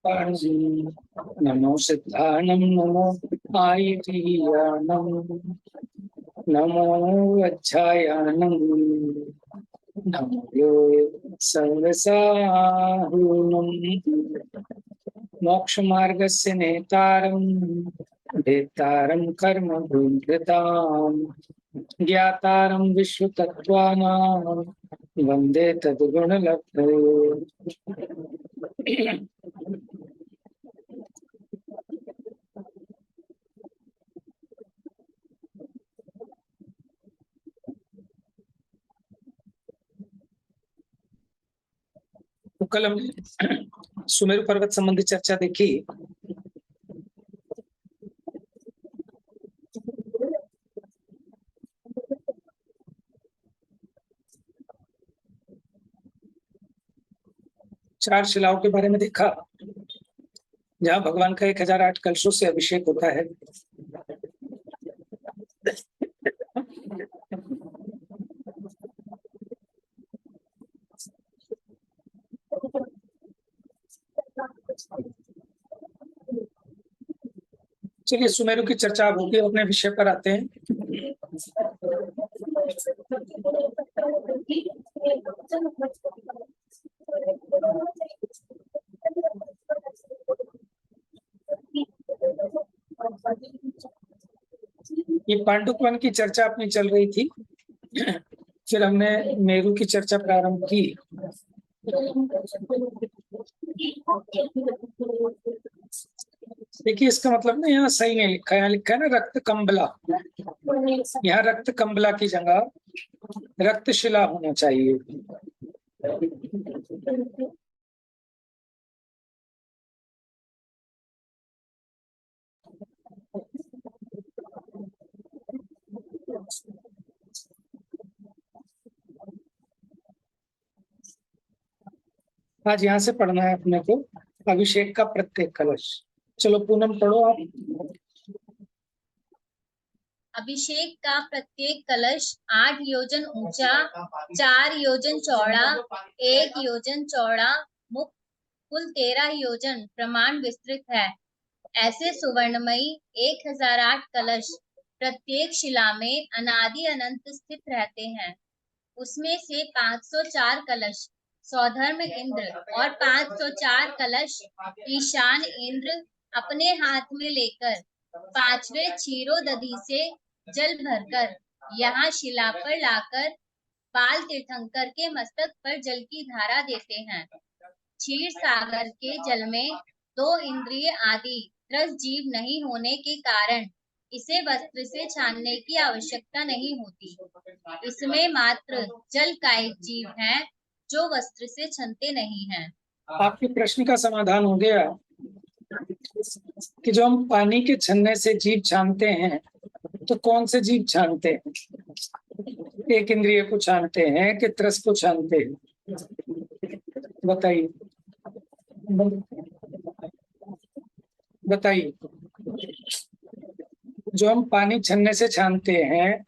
नमो सिद्धानम नमो आयुर्यानम नमो वज्रायानम नमो सर्वसाहुनम मोक्ष मार्गस्य नेतारं भेतारं कर्म भूभृताम् ज्ञातारं विश्वतत्त्वानां वन्दे तद्गुणलब्धये। तो कल हमने सुमेरु पर्वत संबंधी चर्चा देखी। चार शिलाओं के बारे में देखा, जहाँ भगवान का 1008 कलशों से अभिषेक होता है। चलिए सुमेरु की चर्चा अब होगी, अपने विषय पर आते हैं। ये पांडुक वन की चर्चा अपनी चल रही थी, फिर हमने मेरु की चर्चा प्रारंभ की। देखिए इसका मतलब ना यहाँ सही नहीं लिखा है, यहाँ लिखा है ना रक्त कंबला। यहाँ रक्त कंबला की जगह रक्तशिला होना चाहिए। आज यहाँ से पढ़ना है अपने को अभिषेक का प्रत्येक कलश। चलो पूनम पढ़ो आप। अभिषेक का प्रत्येक कलश 8 योजन ऊंचा, 4 योजन चौड़ा, 1 योजन चौड़ा, मुख कुल 13 योजन प्रमाण विस्तृत है। ऐसे सुवर्णमयी 1008 कलश प्रत्येक शिला में अनादि अनंत स्थित रहते हैं। उसमें से 504 कलश सौधर्म इंद्र और 504 कलश ईशान इंद्र अपने हाथ में लेकर 5वें क्षीरोदधि से जल भरकर यहाँ शिला पर लाकर बाल तीर्थंकर के मस्तक पर जल की धारा देते हैं। क्षीर सागर के जल में 2 इंद्रिय आदि रस जीव नहीं होने के कारण इसे वस्त्र से छानने की आवश्यकता नहीं होती। इसमें मात्र जल का एक जीव है जो वस्त्र से छनते नहीं हैं। आपके प्रश्न का समाधान हो गया कि जो हम पानी के छन्ने से जीव छानते हैं, तो कौन से जीव छानते हैं? एक इंद्रिय को छानते हैं कि त्रस को छानते हैं? बताइए बताइए। जो हम पानी छन्ने से छानते हैं,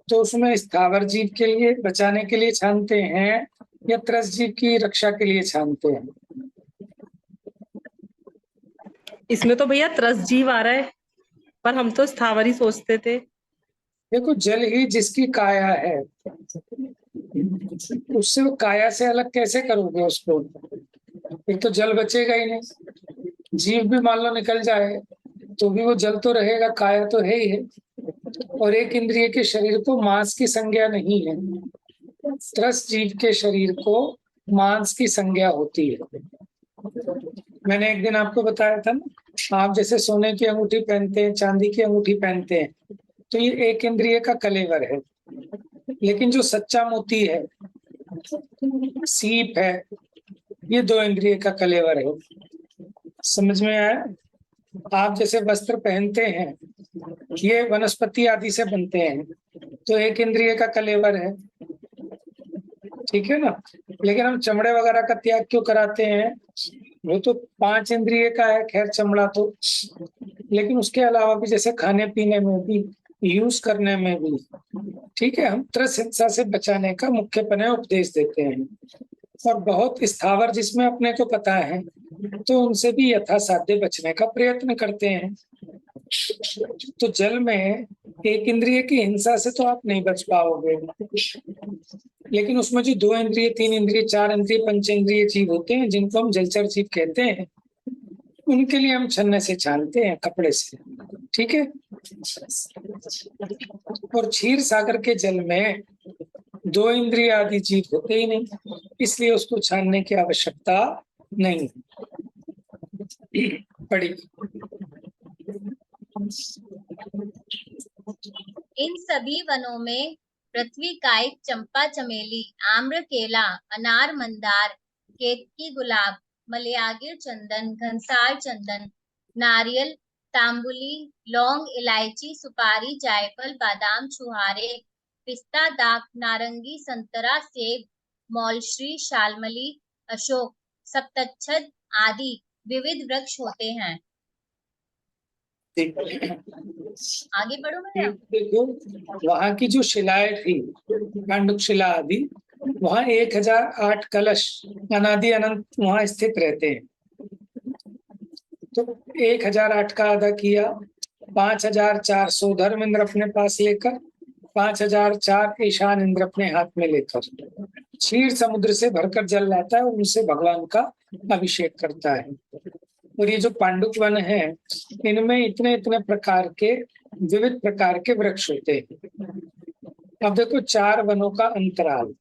तो उसमें स्थावर जीव के लिए बचाने के लिए छानते हैं या त्रस जीव की रक्षा के लिए छानते हैं? इसमें तो भैया त्रस जीव आ रहा है, पर हम तो स्थावर ही सोचते थे। देखो जल ही जिसकी काया है, उससे वो काया से अलग कैसे करोगे उसको? एक तो जल बचेगा ही नहीं। जीव भी मान लो निकल जाए तो भी वो जल तो रहेगा, काया तो है ही है। और एक इंद्रिय के शरीर को मांस की संज्ञा नहीं है, त्रस जीव के शरीर को मांस की संज्ञा होती है। मैंने एक दिन आपको बताया था ना, आप जैसे सोने की अंगूठी पहनते हैं, चांदी की अंगूठी पहनते हैं, तो ये एक इंद्रिय का कलेवर है। लेकिन जो सच्चा मोती है, सीप है, ये 2 इंद्रिय का कलेवर है। समझ में आया? आप जैसे वस्त्र पहनते हैं, ये वनस्पति आदि से बनते हैं, तो एक इंद्रिय का कलेवर है, ठीक है ना। लेकिन हम चमड़े वगैरह का त्याग क्यों कराते हैं? वो तो 5 इंद्रिय का है, खैर चमड़ा तो। लेकिन उसके अलावा भी जैसे खाने पीने में भी, यूज करने में भी, ठीक है, हम त्रस हिंसा से बचाने का मुख्यपन उपदेश देते हैं। और बहुत स्थावर जिसमें अपने को पता है तो उनसे भी यथासाध्य बचने का प्रयत्न करते हैं। तो जल में एक इंद्रिय की हिंसा से तो आप नहीं बच पाओगे, लेकिन उसमें जो 2 इंद्रिय, 3 इंद्रिय, 4 इंद्रिय, पंच इंद्रिय जीव होते हैं जिनको हम जलचर जीव कहते हैं, उनके लिए हम छन्ने से छानते हैं, कपड़े से। ठीक है। और क्षीर सागर के जल में 2 इंद्रिय आदि जीव होते ही नहीं, इसलिए उसको छानने की आवश्यकता नहीं। पढ़ी। इन सभी वनों में पृथ्वी कायक, चंपा चमेली, आम्र केला, अनार मंदार, केतकी गुलाब, मलयागिर चंदन, घनसार चंदन, नारियल, तांबुली, लौंग, इलायची, सुपारी, जायफल, बादाम, छुहारे, पिस्ता, दाख, नारंगी, संतरा, सेब, मौलश्री, शालमली, अशोक, सप्तच्छद आदि विविध वृक्ष होते हैं। आगे बढ़ो मैडम। देखो, वहां की जो शिलाएं थी, पांडुक शिला आदि, वहां 1008 कलश अनादि अनंत वहां स्थित रहते हैं। तो 1008 का आधा किया, 5400 धर्मेंद्र अपने पास लेकर, 5004 ईशान इंद्र अपने हाथ में लेकर क्षीर समुद्र से भरकर जल लाता है और उनसे भगवान का अभिषेक करता है। और ये जो पांडुक वन है, इनमें इतने इतने प्रकार के, विविध प्रकार के वृक्ष होते हैं। अब देखो 4 वनों का अंतराल,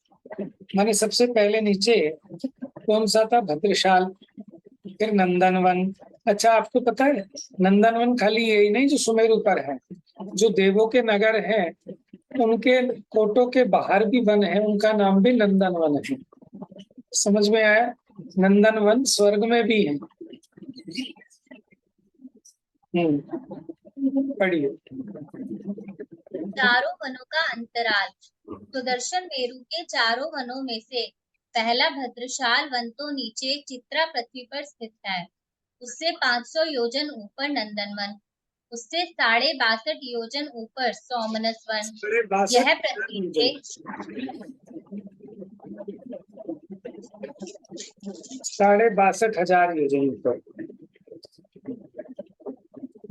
माने सबसे पहले नीचे कौन सा था? भद्रशाल, फिर नंदनवन। अच्छा, आपको पता है नंदनवन खाली यही नहीं जो सुमेरु पर है, जो देवों के नगर है उनके कोटों के बाहर भी वन है, उनका नाम भी नंदनवन है। समझ में आया? नंदनवन स्वर्ग में भी है। पढ़िए। चारों वनों का अंतराल। सुदर्शन मेरु के चारों वनों में से पहला भद्रशाल वन तो नीचे चित्रा पृथ्वी पर स्थित है, उससे 500 योजन ऊपर नंदनवन, उससे 62.5 योजन ऊपर सोमनस वन। यह पृथ्वी से 62,500 योजन ऊपर।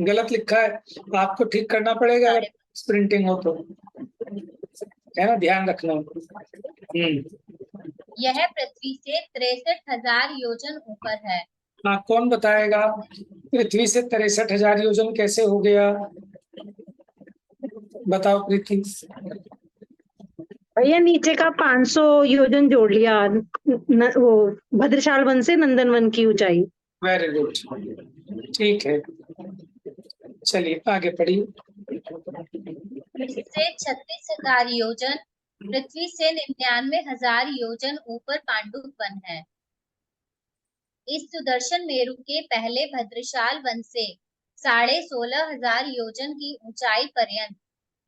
गलत लिखा है, आपको ठीक करना पड़ेगा अगर प्रिंटिंग हो तो, है ना, ध्यान रखना। यह पृथ्वी से 63,000 योजन ऊपर है। हाँ, कौन बताएगा पृथ्वी से 63,000 योजन कैसे हो गया? बताओ प्रीति। भैया नीचे का 500 योजन जोड़ लिया, वो भद्रशाल वन से नंदनवन की ऊंचाई। वेरी गुड, ठीक है। चलिए आगे पढ़िए। इससे 36,000 योजन, पृथ्वी से 99,000 योजन ऊपर पांडुप वन है। इस सुदर्शन मेरु के पहले भद्रशाल वन से 16,500 योजन की ऊंचाई पर्यंत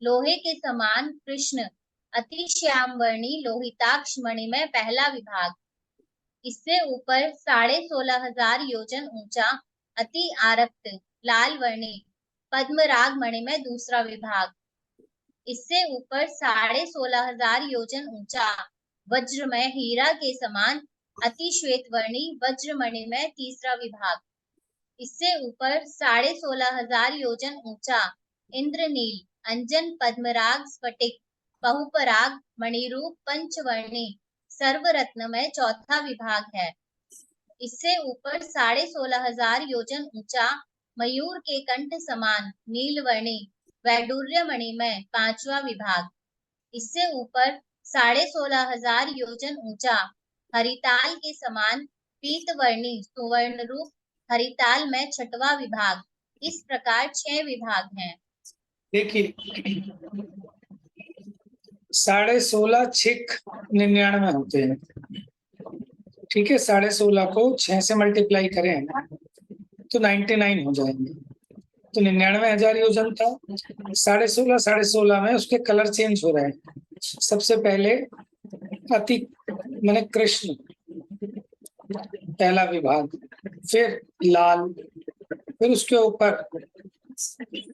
लोहे के समान कृष्ण अति श्याम वर्णी लोहिताक्ष मणिमय पहला विभाग, इससे ऊपर 16,500 योजन ऊंचा अति आरक्त लाल वर्णी पद्मराग मणिमय दूसरा विभाग, इससे ऊपर 16,500 योजन ऊंचा वज्रमय हीरा के समान अति श्वेत वर्णी वज्रमणि में तीसरा विभाग, इससे ऊपर 16,500 योजन ऊंचा इंद्रनील अंजन पद्मराग स्फटिक बहुपराग मणिरूप पंचवर्णी सर्वरत्नमय चौथा विभाग है। इससे ऊपर 16,500 योजन ऊंचा मयूर के कंठ समान नीलवर्णी वैडूर्य मणिमय पांचवा विभाग, इससे ऊपर 16,500 योजन ऊंचा हरिताल के समान पीतवर्णी सुवर्ण रूप हरिताल में छठवा विभाग। इस प्रकार 6 विभाग हैं। देखिए 16.5 छिक 99 होते हैं, ठीक है। 16.5 को 6 से मल्टीप्लाई करें तो 99 हो जाएंगे। तो 99,000 योजन था, 16.5 में उसके कलर चेंज हो रहे हैं। सबसे पहले अति माने कृष्ण पहला विभाग, फिर लाल, फिर उसके ऊपर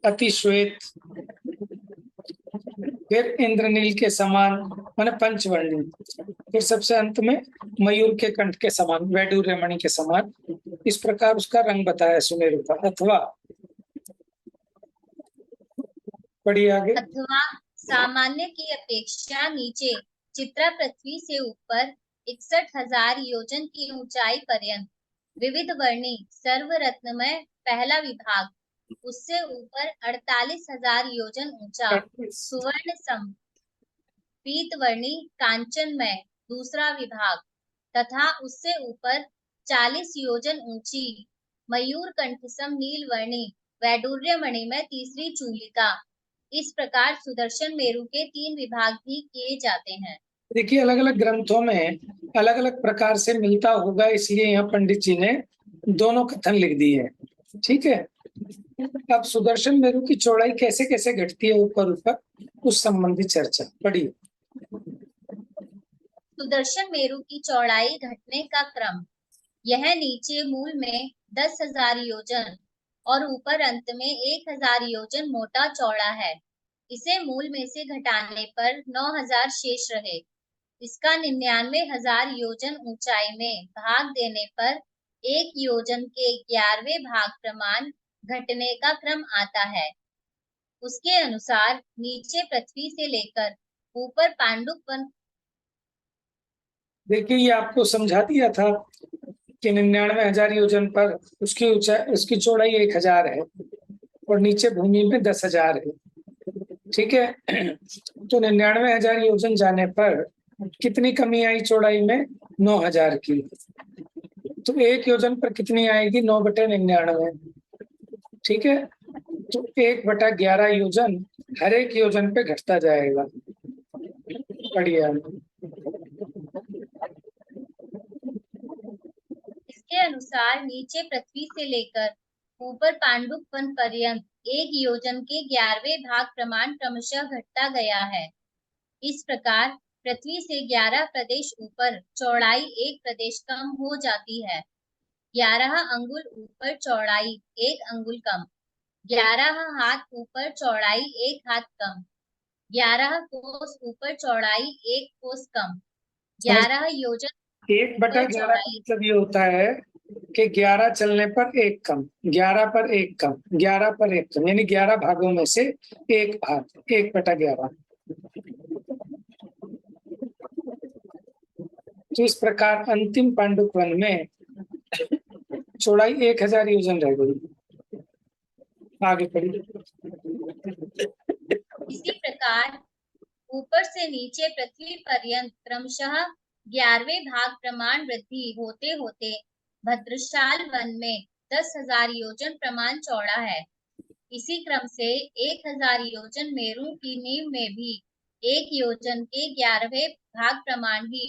अति श्वेत, फिर इंद्रनील के समान माने पंचवर्णी, फिर सबसे अंत में मयूर के कंठ के समान, वैडूर्य मणि के समान, इस प्रकार उसका रंग बताया सुमेरु का। अथवा पढ़िए आगे। अथवा सामान्य की अपेक्षा नीचे चित्रा पृथ्वी से ऊपर 61,000 योजन की ऊंचाई पर्यंत विविध वर्णी सर्वरत्नमय पहला विभाग, उससे ऊपर 48,000 योजन ऊंचा सुवर्ण सम पीतवर्णी कांचनमय दूसरा विभाग तथा उससे ऊपर 40 योजन ऊंची मयूर कंठसम नीलवर्णी वैडूर्य मणि में तीसरी चूलिका। इस प्रकार सुदर्शन मेरु के 3 विभाग भी किए जाते हैं। देखिए अलग अलग ग्रंथों में अलग अलग प्रकार से मिलता होगा, इसलिए यहाँ पंडित जी ने दोनों कथन लिख दिए हैं। ठीक है, अब सुदर्शन मेरु की चौड़ाई कैसे कैसे घटती है ऊपर ऊपर, उस संबंधी चर्चा पढ़िए। सुदर्शन मेरु की चौड़ाई घटने का क्रम, यह नीचे मूल में 10,000 योजन और ऊपर अंत में 1,000 योजन मोटा चौड़ा है। इसे मूल में से घटाने पर 9,000 शेष रहे। इसका 99,000 योजन ऊंचाई में भाग देने पर 1 योजन के 11वें भाग प्रमाण घटने का क्रम आता है। उसके अनुसार नीचे पृथ्वी से लेकर ऊपर पांडुप वन। देखिए ये आपको समझा दिया था कि 99,000 योजन पर उसकी ऊंचाई, उसकी चौड़ाई 1,000 है और नीचे भूमि में 10,000 है। ठीक है, तो 99,000 योजन जाने पर कितनी कमी आई चौड़ाई में? 9,000 की। तो 1 योजन पर कितनी आएगी? 9/99। ठीक है, तो 1/11 योजन हर एक योजन पे घटता जाएगा। बढ़िया। इसके अनुसार नीचे पृथ्वी से लेकर ऊपर पांडुप वन पर्यंत 1 योजन के 11वें भाग प्रमाण क्रमशः घटता गया है। इस प्रकार पृथ्वी से 11 प्रदेश ऊपर चौड़ाई 1 प्रदेश कम हो जाती है। 11 अंगुल ऊपर चौड़ाई 1 अंगुल कम, 11 हाथ ऊपर चौड़ाई 1 हाथ कम, 11 कोस ऊपर चौड़ाई 1 कोस कम, 11 योजन 1/11 मतलब ये होता है कि 11 चलने पर 1 कम, 11 पर 1 कम, 11 पर 1 कम, यानी 11 भागों में से 1 भाग, 1/11। तो इस प्रकार अंतिम पांडुप वन में चौड़ाई 1,000 योजन रह गई। आगे पढ़िए। इसी प्रकार ऊपर से नीचे पृथ्वी पर्यंत क्रमशः 11वें भाग प्रमाण वृद्धि होते होते भद्रशाल वन में 10,000 योजन प्रमाण चौड़ा है। इसी क्रम से 1,000 योजन मेरु की नींव में भी 1 योजन के 11वें भाग प्रमाण ही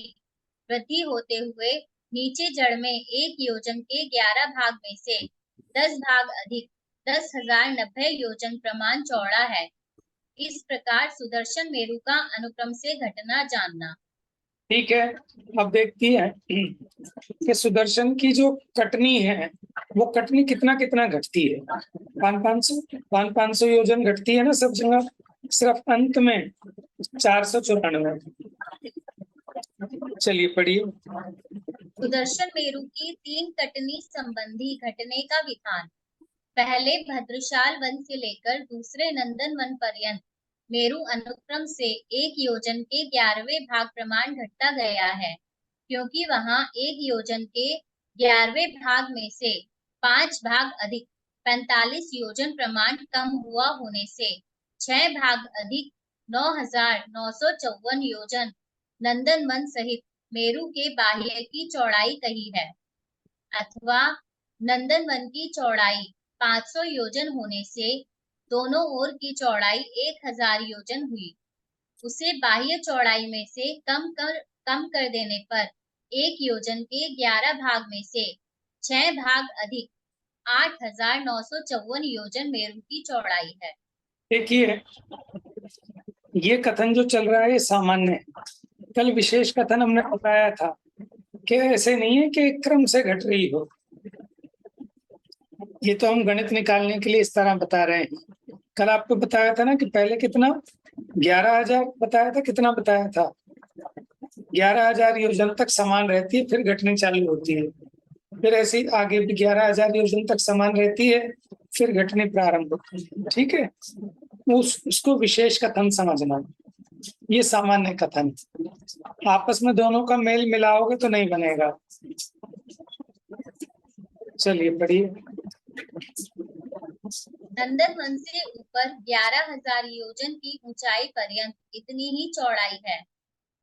वृद्धि होते हुए नीचे जड़ में 1 योजन के 11 भाग में से 10 भाग अधिक 10,090 योजन प्रमाण चौड़ा है। इस प्रकार सुदर्शन मेरु का अनुक्रम से घटना जानना। ठीक है, अब देखती है कि सुदर्शन की जो कटनी है वो कटनी कितना कितना घटती है। 500 योजन घटती है ना सब जगह, सिर्फ अंत में 494। चलिए पढ़िए। सुदर्शन मेरु की 3 कटनी संबंधी घटने का विधान। पहले भद्रशाल वन से लेकर दूसरे नंदन वन पर्यंत मेरु अनुक्रम से 1 योजन के 11वें भाग प्रमाण घटता गया है, क्योंकि वहां 1 योजन के 11वें भाग में से 5 भाग अधिक 45 योजन प्रमाण कम हुआ होने से 6 भाग अधिक 9,954 योजन नंदन वन सहित मेरु के बाह्य की चौड़ाई कही है। अथवा नंदन वन की चौड़ाई 500 योजन होने से दोनों ओर की चौड़ाई 1,000 योजन हुई। उसे बाह्य चौड़ाई में से कम कर देने पर 1 योजन के 11 भाग में से 6 भाग अधिक 8,954 योजन मेरु की चौड़ाई है। देखिए ये कथन जो चल रहा है सामान्य है। कल विशेष कथन हमने बताया था कि ऐसे नहीं है कि क्रम से घट रही हो। ये तो हम गणित निकालने के लिए इस तरह बता रहे हैं। कल आपको बताया था ना कि पहले कितना 11,000 बताया था, कितना बताया था 11,000 योजन तक समान रहती है, फिर घटनी चालू होती है। फिर ऐसे ही आगे भी 11,000 योजन तक समान रहती है, फिर घटनी प्रारंभ होती है। ठीक है, उसको विशेष कथन समझना, ये सामान्य कथन। आपस में दोनों का मेल मिलाओगे तो नहीं बनेगा। चलिए पढ़िए। नंदन वन से ऊपर 11,000 योजन की ऊंचाई पर्यंत इतनी ही चौड़ाई है।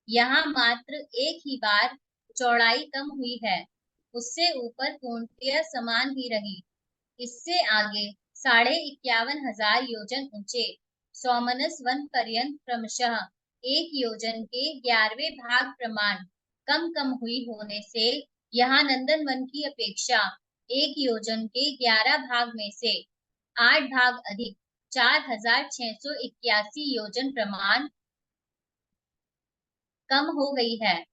यहाँ मात्र एक ही बार चौड़ाई कम हुई है, उससे ऊपर पूर्णतः समान ही रही। इससे आगे 51,500 योजन ऊंचे सोमनस वन पर्यंत क्रमशः एक योजन के 11वें भाग प्रमाण कम कम हुई होने से यहाँ नंदन वन की अपेक्षा एक योजन के 11 भाग में से 8 भाग अधिक 4,681 योजन प्रमाण कम हो गई है।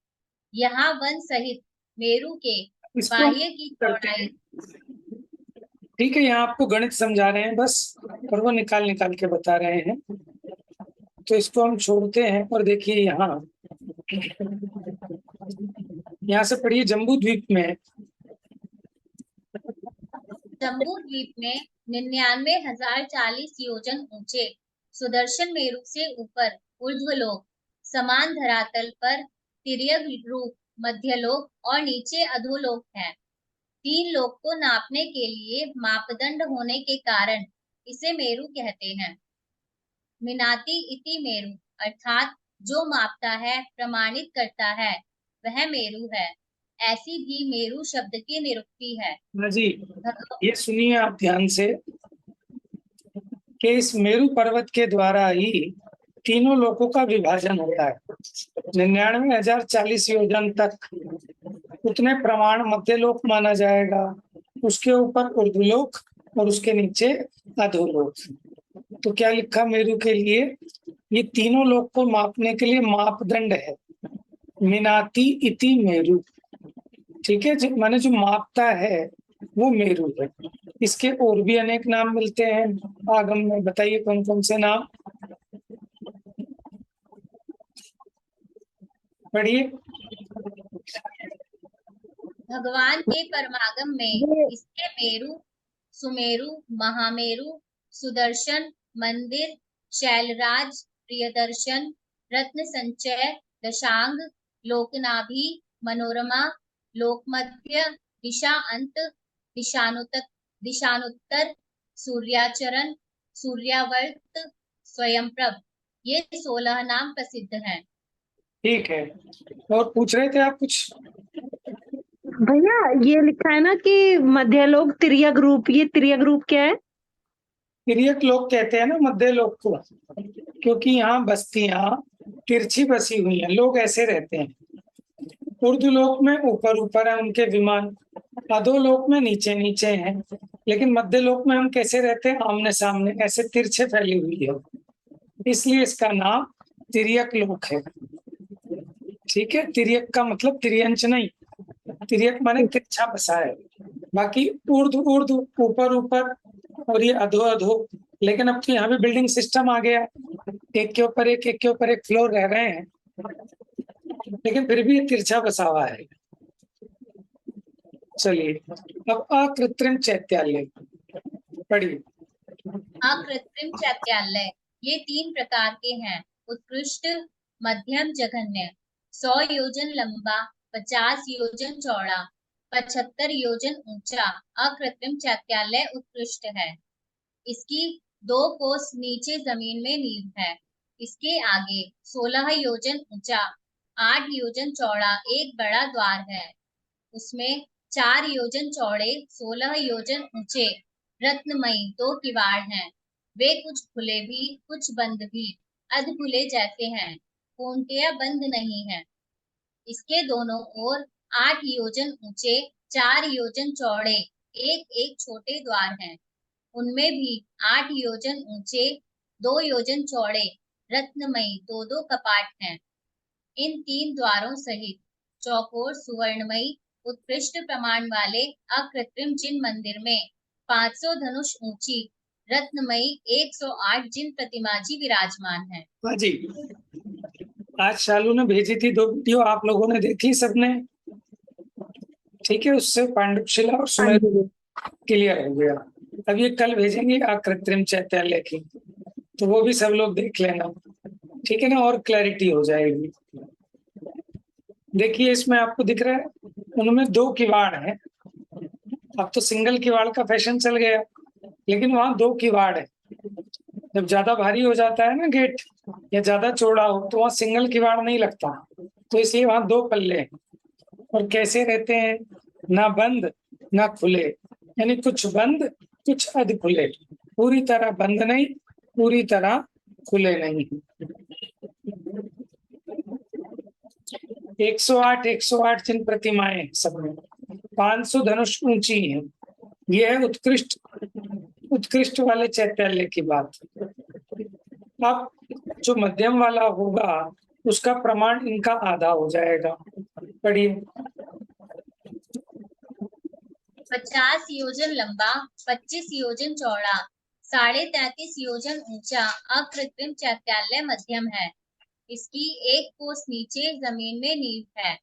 यहाँ वन सहित मेरू के इसको बाह्य की करते चौड़ाई। हैं। ठीक है, यहाँ आपको गणित समझा रहे हैं बस, और वो निकाल निकाल के बता रहे हैं, तो इसको हम छोड़ते हैं। और देखिए यहाँ से पढ़िए। जम्बू द्वीप में जम्बू द्वीप में 99,040 योजन ऊंचे सुदर्शन मेरु से ऊपर ऊर्ध्वलोक, समान धरातल पर तिर्यक रूप मध्यलोक और नीचे अधोलोक है। 3 लोक को नापने के लिए मापदंड होने के कारण इसे मेरु कहते हैं। मिनाति इति मेरु अर्थात जो मापता है, प्रमाणित करता है, वह मेरु है। ऐसी भी मेरु शब्द की निरुक्ति है। हाँ जी, ये सुनिए आप ध्यान से कि इस मेरु पर्वत के द्वारा ही तीनों लोकों का विभाजन होता है। 99,040 योजन तक उतने प्रमाण मध्यलोक माना जाएगा, उसके ऊपर ऊर्ध्वलोक और उसके नीचे अधोलोक। तो क्या लिखा मेरु के लिए? ये तीनों लोक को मापने के लिए मापदंड है, मिनाति इति मेरु। ठीक है, माने जो मापता है वो मेरु है। इसके और भी अनेक नाम मिलते हैं आगम में, बताइए कौन कौन से नाम? पढ़िए। भगवान के परमागम में इसके मेरु, सुमेरु, महामेरु, सुदर्शन, मंदिर, शैलराज, प्रियदर्शन, रत्न संचय, दशांग, लोकनाभि, मनोरमा, लोकमध्य, दिशा अंत, दिशानुत्तर, सूर्याचरण, सूर्यावर्त, स्वयंप्रभ, ये 16 नाम प्रसिद्ध हैं। ठीक है, और पूछ रहे थे आप कुछ? भैया ये लिखा है ना कि मध्यलोक तिर्यक रूप, ये तिर्यक रूप क्या है? तिर्यक लोक कहते हैं ना मध्य लोक को, क्योंकि यहाँ बस्तियां तिरछी बसी हुई हैं, लोग ऐसे रहते हैं। ऊर्ध्वलोक में ऊपर ऊपर है उनके विमान, अधोलोक में नीचे नीचे हैं, लेकिन मध्य लोक में हम कैसे रहते हैं? आमने सामने, ऐसे तिरछे फैली हुई है, इसलिए इसका नाम तिर्यक लोक है। ठीक है, तिर्यक का मतलब तिर्यंच नहीं, तिर्यक माने तिरछा बसा है। बाकी ऊर्ध्व ऊर्ध्व, ऊपर ऊपर, और ये अधो अधो। लेकिन अब तो यहाँ भी बिल्डिंग सिस्टम आ गया, एक के ऊपर एक फ्लोर रह रहे हैं, लेकिन फिर भी तिरछा बसा हुआ है। चलिए, अब अकृत्रिम चैत्यालय पढ़िए। अकृत्रिम चैत्यालय ये 3 प्रकार के हैं: उत्कृष्ट, मध्यम, जघन्य। 100 योजन लंबा, 50 योजन चौड़ा, 75 योजन ऊंचा अकृत्रिम चैत्यालय उत्कृष्ट है। इसकी 2 कोस नीचे जमीन में नींव है। इसके आगे 16 योजन ऊंचा, 8 योजन चौड़ा एक बड़ा द्वार है। उसमें 4 योजन चौड़े, 16 योजन ऊंचे रत्नमयी 2 किवाड़ हैं। वे कुछ खुले भी, कुछ बंद भी, अध खुले जैसे हैं, पूर्णतया बंद नहीं है। इसके दोनों ओर 8 योजन ऊंचे, 4 योजन चौड़े एक एक छोटे द्वार हैं। उनमें भी 8 योजन ऊंचे, 2 योजन चौड़े रत्नमयी 2 कपाट हैं। इन 3 द्वारों सहित चौकोर सुवर्णमयी उत्कृष्ट प्रमाण वाले अकृत्रिम जिन मंदिर में 500 धनुष ऊंची रत्नमयी 108 जिन प्रतिमा जी विराजमान है। हाँ जी, आज शालू ने भेजी थी 2 वीडियो, आप लोगों ने देखी सबने? ठीक है, उससे पांडुशिला और हाँ सुमेरु जी। क्लियर हो गया। अब ये कल भेजेंगे अकृत्रिम चैत्यालय की, तो वो भी सब लोग देख लेना, ठीक है ना, और क्लैरिटी हो जाएगी। देखिए इसमें आपको दिख रहा है, उनमें 2 किवाड़ है। अब तो सिंगल किवाड़ का फैशन चल गया, लेकिन वहां 2 किवाड़ है। जब ज्यादा भारी हो जाता है ना गेट, या ज्यादा चौड़ा हो, तो वहां सिंगल किवाड़ नहीं लगता, तो इसलिए वहां 2 पल्ले हैं। और कैसे रहते हैं? ना बंद ना खुले, यानी कुछ बंद कुछ अध खुले, पूरी तरह बंद नहीं, पूरी तरह खुले नहीं। 108 जिन प्रतिमाएं हैं सब में, 500 धनुष ऊंची है। यह है उत्कृष्ट वाले चैत्यालय की बात। अब जो मध्यम वाला होगा उसका प्रमाण इनका आधा हो जाएगा। पढ़िए। 50 योजन लंबा, 25 योजन चौड़ा, 33.5 योजन ऊंचा अकृत्रिम चैत्यालय मध्यम है। इसकी एक कोस नीचे जमीन में नींव है।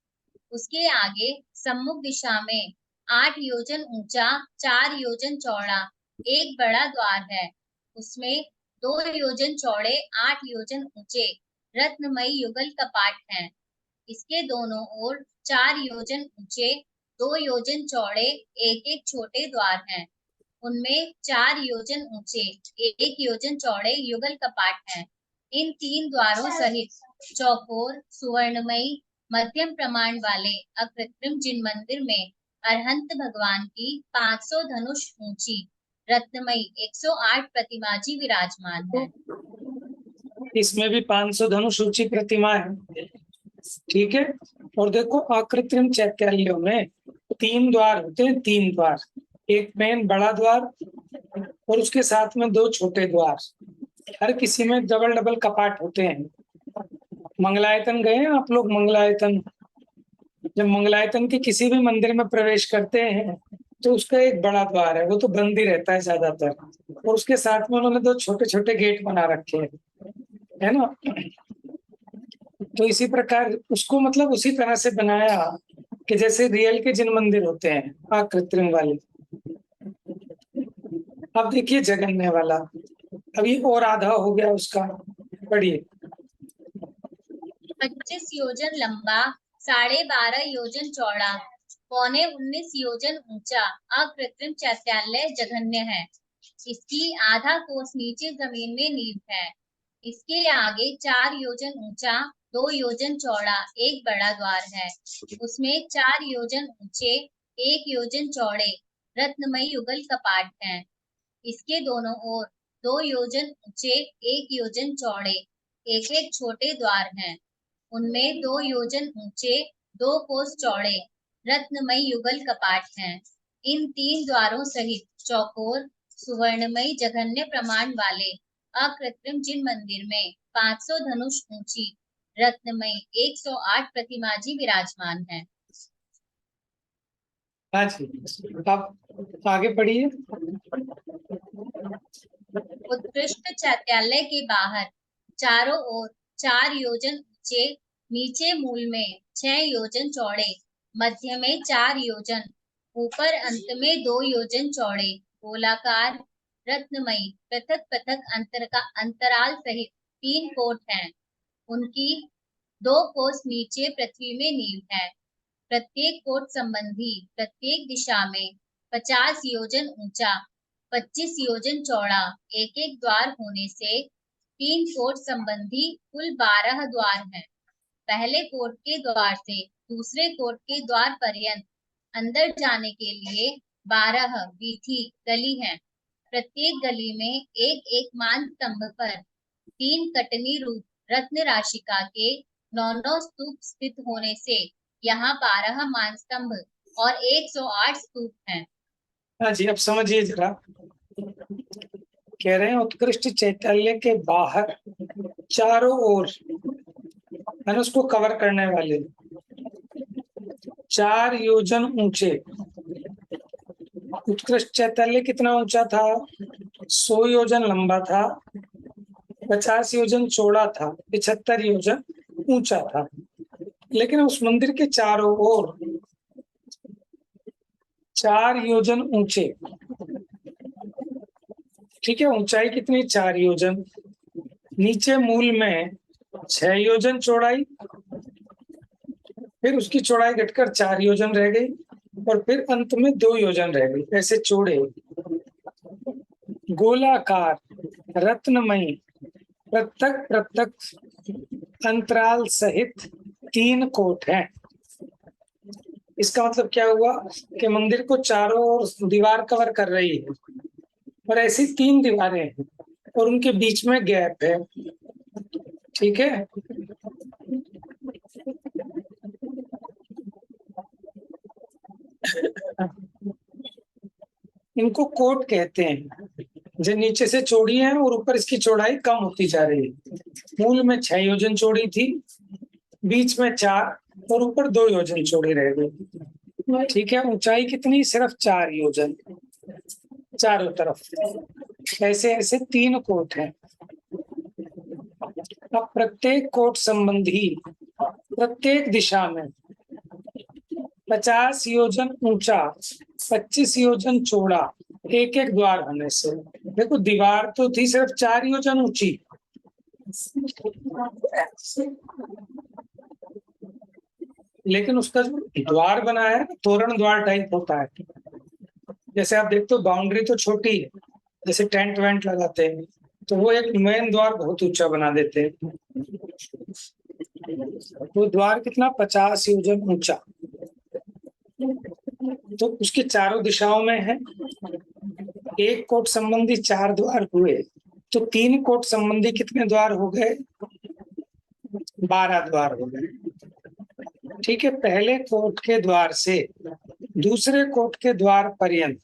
उसके आगे सम्मुख दिशा में 8 योजन ऊंचा, 4 योजन चौड़ा एक बड़ा द्वार है। उसमें 2 योजन चौड़े, 8 योजन ऊंचे रत्नमयी युगल कपाट हैं। इसके दोनों ओर 4 योजन ऊंचे, 2 योजन चौड़े एक एक छोटे द्वार हैं। उनमें 4 योजन ऊंचे, 1 योजन चौड़े युगल कपाट हैं। इन 3 द्वारों सहित चौकोर सुवर्णमयी मध्यम प्रमाण वाले अकृत्रिम जिन मंदिर में अरहंत भगवान की 500 धनुष ऊंची रत्नमयी 108 प्रतिमा जी विराजमान है। इसमें भी 500 धनुष ऊंची प्रतिमा है, ठीक है। और देखो अकृत्रिम चैत्यालयों में 3 द्वार होते हैं, 3 द्वार, एक मेन बड़ा द्वार और उसके साथ में 2 छोटे द्वार। हर किसी में डबल डबल कपाट होते हैं। मंगलायतन गए हैं आप लोग? मंगलायतन, जब मंगलायतन के किसी भी मंदिर में प्रवेश करते हैं तो उसका एक बड़ा द्वार है, वो तो बंद ही रहता है ज्यादातर, और उसके साथ में उन्होंने 2 छोटे छोटे गेट बना रखे हैं, है ना। तो इसी प्रकार उसको मतलब उसी तरह से बनाया कि जैसे रियल के जिन मंदिर होते हैं अकृत्रिम वाले। अब देखिए जगन्य वाला, अभी और आधा हो गया उसका। पढ़िए। 25 योजन लंबा, 12.5 योजन चौड़ा, 19.25 योजन ऊंचा अकृत्रिम चैत्यालय जघन्य है। इसकी आधा कोस नीचे जमीन में नींव है। इसके आगे 4 योजन ऊंचा, 2 योजन चौड़ा एक बड़ा द्वार है। उसमें 4 योजन ऊंचे, 1 योजन चौड़े रत्नमयी युगल कपाट हैं। इसके दोनों ओर 2 योजन ऊंचे, 1 योजन चौड़े एक एक छोटे द्वार हैं। उनमें 2 योजन ऊंचे, 2 कोस चौड़े रत्नमयी युगल कपाट हैं। इन 3 द्वारों सहित चौकोर सुवर्णमयी जघन्य प्रमाण वाले अकृत्रिम जिन मंदिर में 500 धनुष ऊंची रत्नमयी 108 प्रतिमा जी विराजमान है। हाँ जी, आप आगे पढ़िए। उत्कृष्ट चैत्यालय के बाहर चारों ओर 4 योजन ऊंचे, नीचे मूल में 6 योजन चौड़े, मध्य में 4 योजन, ऊपर अंत में 2 योजन चौड़े गोलाकार रत्नमयी पृथक पृथक अंतराल सहित 3 कोट हैं। उनकी 2 कोस नीचे पृथ्वी में नींव है। प्रत्येक कोट संबंधी प्रत्येक दिशा में 50 योजन ऊंचा, 25 योजन चौड़ा एक एक द्वार होने से 3 कोट संबंधी कुल 12 द्वार हैं। पहले कोट के द्वार से दूसरे कोट के द्वार पर्यंत अंदर जाने के लिए 12 वीथी गली हैं। प्रत्येक गली में एक एक मान स्तंभ पर 3 कटनी रूप रत्न राशिका के 9 स्तूप स्थित होने से यहाँ 12 मान स्तंभ और 108 स्तूप हैं। हाँ जी, अब समझिए जरा। कह रहे हैं उत्कृष्ट चैत्यालय के बाहर चारों ओर मैंने उसको कवर करने वाले 4 योजन ऊंचे। उत्कृष्ट चैत्यालय कितना ऊंचा था? 100 योजन लंबा था, 50 योजन चौड़ा था, 75 योजन ऊंचा था, लेकिन उस मंदिर के चारों ओर 4 योजन ऊंचे, ठीक है, ऊंचाई कितनी, 4 योजन, नीचे मूल में 6 योजन चौड़ाई, फिर उसकी चौड़ाई घटकर 4 योजन रह गई, और फिर अंत में 2 योजन रह गई। ऐसे चौड़े गोलाकार रत्नमयी पृथक पृथक अंतराल सहित 3 कोट हैं। इसका मतलब क्या हुआ कि मंदिर को चारों ओर दीवार कवर कर रही है, और ऐसी 3 दीवारें हैं, और उनके बीच में गैप है, ठीक है। इनको कोट कहते हैं, जो नीचे से चौड़ी है और ऊपर इसकी चौड़ाई कम होती जा रही है। मूल में 6 योजन चौड़ी थी, बीच में 4, और ऊपर 2 योजन चौड़ी रह गई, ठीक है। ऊंचाई कितनी, सिर्फ 4 योजन चारों तरफ। ऐसे ऐसे 3 कोट हैं। अब प्रत्येक कोट संबंधी प्रत्येक दिशा में 50 योजन ऊंचा, 25 योजन चौड़ा एक एक द्वार होने से, देखो दीवार तो थी सिर्फ 4 योजन ऊंची, लेकिन उसका जो द्वार बनाया है तोरण द्वार टाइप होता है। जैसे आप देखते हो बाउंड्री तो छोटी है, जैसे टेंट वेंट लगाते हैं, तो वो एक मेन द्वार बहुत ऊंचा बना देते हैं। वो द्वार कितना, 50 योजन ऊंचा, तो उसकी चारों दिशाओं में है। एक कोट संबंधी 4 द्वार हुए, तो 3 कोट संबंधी कितने द्वार हो गए, 12 द्वार हो गए, ठीक है। पहले कोट के द्वार से दूसरे कोट के द्वार पर्यंत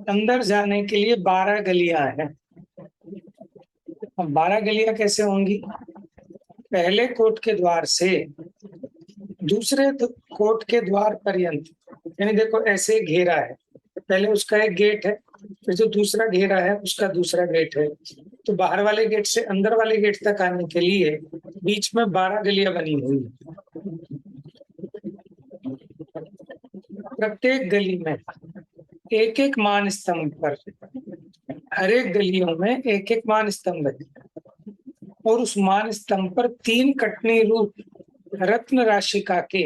अंदर जाने के लिए 12 गलियां हैं। अब 12 गलियां कैसे होंगी, पहले कोट के द्वार से दूसरे कोट के द्वार पर्यंत, यानी देखो ऐसे घेरा है, पहले उसका एक गेट है, फिर जो दूसरा घेरा है उसका दूसरा गेट है, तो बाहर वाले गेट से अंदर वाले गेट तक आने के लिए बीच में 12 गलियां बनी हुई है। प्रत्येक गली में एक एक मान स्तंभ पर, हर एक गलियों में एक एक मान स्तंभ है, और उस मान स्तंभ पर 3 कटनी रूप रत्न राशिका के,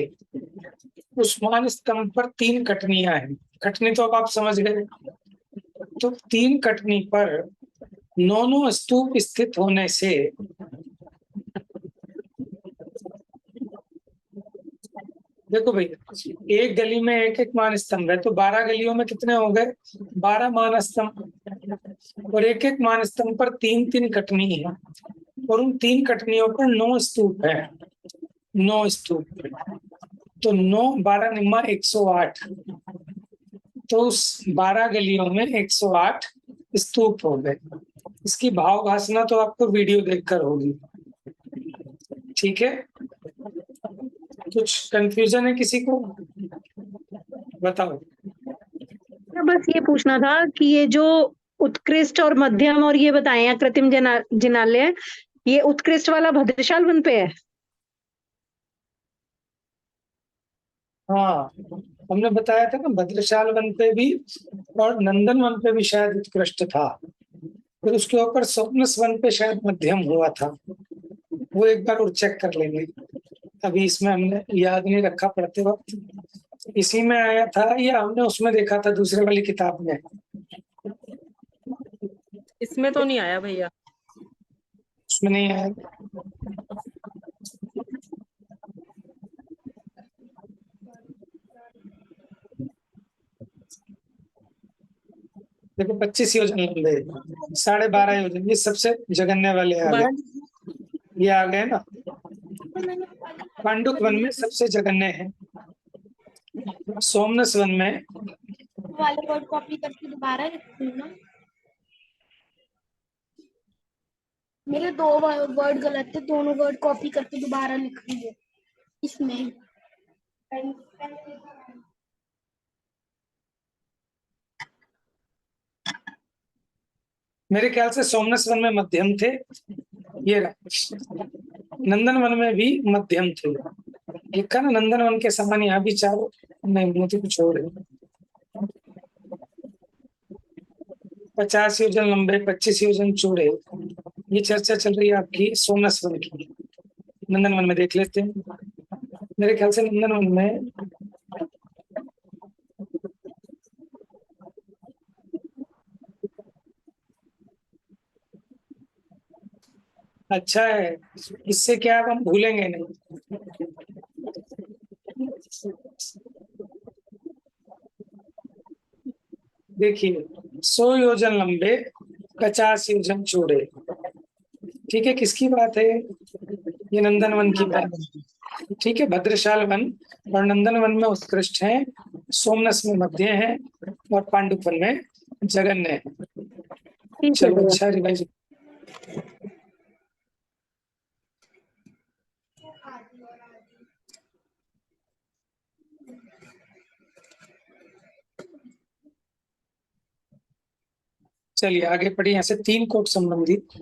उस मान स्तंभ पर 3 कटनियां हैं। कटनी तो अब आप समझ गए, तो 3 कटनी पर 9 स्तूप स्थित होने से देखो भाई, एक गली में एक एक मान स्तंभ है, तो 12 गलियों में कितने हो गए, 12 मान स्तंभ, और एक एक मान स्तंभ पर 3-3 कटनी है, और उन 3 कटनियों पर 9 स्तूप है, 9 स्तूप, तो 9 12 निम्मा 108, तो उस 12 गलियों में 108 स्तूप हो गए। इसकी भाव भाषणा तो आपको वीडियो देखकर होगी, ठीक है। कुछ कंफ्यूजन है किसी को, बताओ। बस ये पूछना था कि ये जो उत्कृष्ट और मध्यम और ये बताए हैं कृत्रिम जिनालय, ये उत्कृष्ट वाला भद्रशाल वन पे है। हाँ, हमने बताया था ना, भद्रशाल वन पे भी और नंदन वन पे भी शायद उत्कृष्ट था, फिर उसके ऊपर स्वप्नस वन पे शायद मध्यम हुआ था, वो एक बार और चेक कर लेंगे। अभी इसमें हमने याद नहीं रखा पढ़ते वक्त, इसी में आया था या हमने उसमें देखा था दूसरे वाली किताब में, इसमें तो नहीं आया भैया। उसमें नहीं आया। देखो 25 योजन लंबे, 12.5 योजन, ये सबसे जगन्य वाले आ गए, ये आ गए ना। पांडुक वन में सबसे जगन्य है, सोमनस वन में वाले वर्ड कॉपी करके दोबारा लिखना। मेरे 2 वर्ड गलत थे, दोनों वर्ड कॉपी करके दोबारा लिख लीजिए इसमें। मेरे ख्याल से सोमनस वन में मध्यम थे ये रहा। नंदनवन में भी मध्यम थे, लिखा ना नंदनवन के समान यहाँ भी चारों, नहीं मुझे कुछ और है। 50 योजन लंबे, 25 योजन चौड़े, ये चर्चा चल रही है आपकी सोमनाथ वन की। नंदनवन में देख लेते हैं। मेरे ख्याल से नंदनवन में अच्छा है, इससे क्या है, हम भूलेंगे नहीं। देखिए 100 योजन लंबे, 50 योजन चौड़े, ठीक है। किसकी बात है? ये नंदनवन की बात है, ठीक है। भद्रशाल वन और नंदनवन में उत्कृष्ट है, सोमनस में मध्य है और पांडुपन में जगन्य है। ठीक है चलो भैया। अच्छा रिवाइज। चलिए आगे पढ़िए, यहाँ से 3 कोट संबंधित।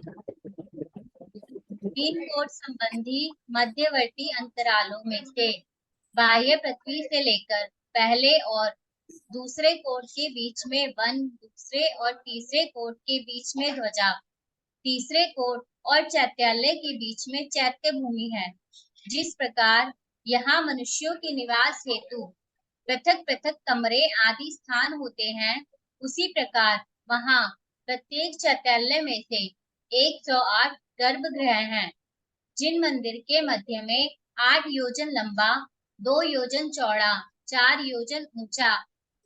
3 कोट संबंधी मध्यवर्ती अंतरालों में से बाह्य पृथ्वी से लेकर पहले और दूसरे कोट के बीच में वन, दूसरे और तीसरे कोट के बीच में ध्वजा, तीसरे कोट और चैत्यालय के बीच में चैत्य भूमि है। जिस प्रकार यहाँ मनुष्यों के निवास हेतु पृथक पृथक कमरे आदि स्थान होते हैं, उसी प्रकार वहाँ प्रत्येक चैत्यालय में से 108 गर्भगृह हैं, जिन मंदिर के मध्य में 8 योजन लंबा, 2 योजन चौड़ा, 4 योजन ऊंचा,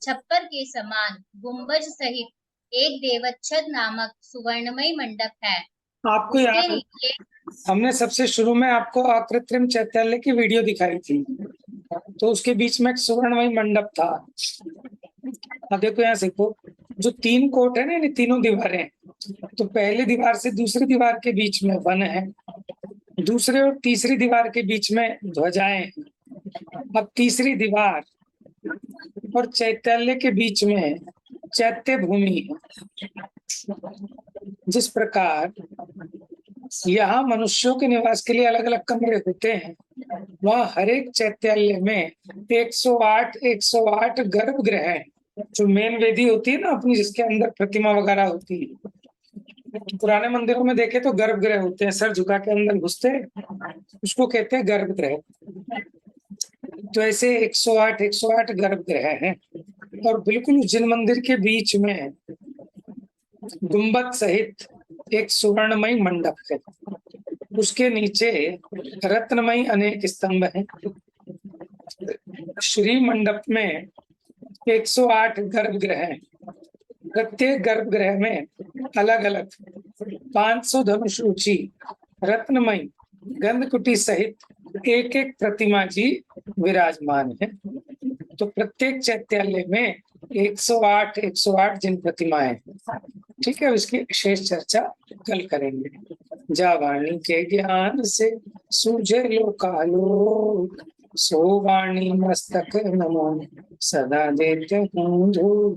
छप्पर के समान गुंबज सहित एक देवच्छद नामक सुवर्णमय मंडप है। आपको उसके याद है, नीचे हमने सबसे शुरू में आपको अकृत्रिम चैत्यालय की वीडियो दिखाई थी, तो उसके बीच में एक सुवर्णमय मंडप था। अब देखो यहाँ देखो, जो 3 कोट है ना, ये तीनों दीवारें, तो पहली दीवार से दूसरी दीवार के बीच में वन है, दूसरे और तीसरी दीवार के बीच में ध्वजाएं हैं। अब तीसरी दीवार और चैत्यालय के बीच में चैत्य भूमि है। जिस प्रकार यहाँ मनुष्यों के निवास के लिए अलग अलग कमरे होते हैं, वहाँ हर एक चैत्यालय में 108 गर्भगृह है। जो मेन वेदी होती है ना अपनी, जिसके अंदर प्रतिमा वगैरह होती है, पुराने मंदिरों में देखे तो गर्भगृह होते हैं, सर झुका के अंदर घुसते हैं, उसको कहते हैं गर्भगृह। तो ऐसे 108 गर्भगृह हैं और बिल्कुल जिन मंदिर के बीच में गुंबद सहित एक सुवर्णमय मंडप है, उसके नीचे रत्नमय अनेक स्तंभ हैं। श्री मंडप में 108 गर्भगृह हैं, प्रत्येक गर्भगृह में अलग अलग 500 धनुष ऊंची रत्नमय गंधकुटी सहित एक एक प्रतिमा जी विराजमान है। तो प्रत्येक चैत्यालय में 108 जिन प्रतिमाएं हैं, ठीक है। उसकी विशेष चर्चा कल करेंगे। जावाणी के ज्ञान से सूझे लोकालोक, सो वाणी मस्तक नमो सदा देते हूँ धूप।